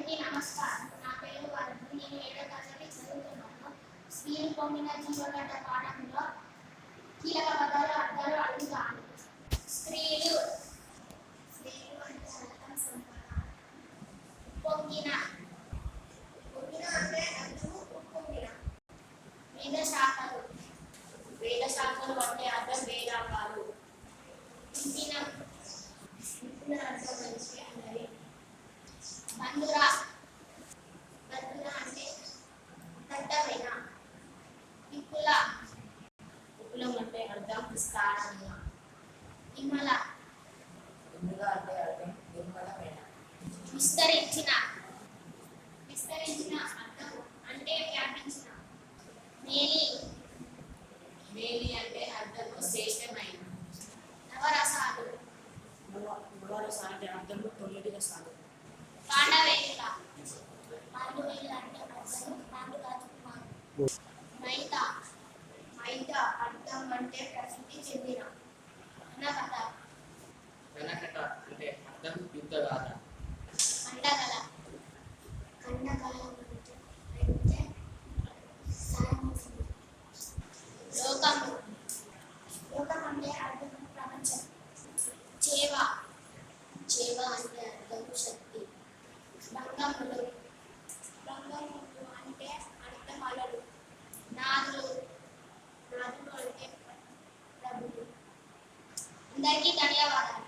అందరికీ నమస్కారం. నా పేరు వరుణ్. నేను 7వ తరగతి చదువుతున్నాను. స్త్రీలు పొందిన జీవకథ పాఠంలో కీలక పదాలు అర్థాలు అడుగుతాను. స్త్రీలు స్త్రీలు అంటే అర్థం సంపద. పొంగిన పొంగిన అంటే అర్థము ఉప్పొంగిన. వేద శాఖలు అంటే అర్థం వేదాంగాలు. విప్పిన విప్పిన అర్థం మంచి అన్నది. బంధుర బంధుర అంటే దట్టమైన. విపులం అంటే అర్థం విస్తారంగా. విమల అంటే అర్థం నిర్మలమైన. విస్తరించిన విస్తరించిన అర్థం అంటే వ్యాపించిన. మేలి అంటే అర్థం శ్రేష్టమైన. నవరసాలు అంటే అర్థం 9 రసాలు. పాండవేయుల పాండవేయుల అంటే అర్థం పాండురాజకుమారు. మైత మైత అర్థం అంటే ప్రసిద్ధి చెందిన. అనకథ కనకట అంటే అర్థం యుద్ధగాథ. కండగల కండగల అంటే సాయమవుతుంది. లోకము లోకం అంటే అర్థం ప్రపంచం. చేవ చేవ అంటే అర్థం శక్తి. భంగములు భంగములు అంటే అర్థం అలలు. నాదులు నాదులు అంటే ప్రభులు. అందరికీ ధన్యవాదాలు.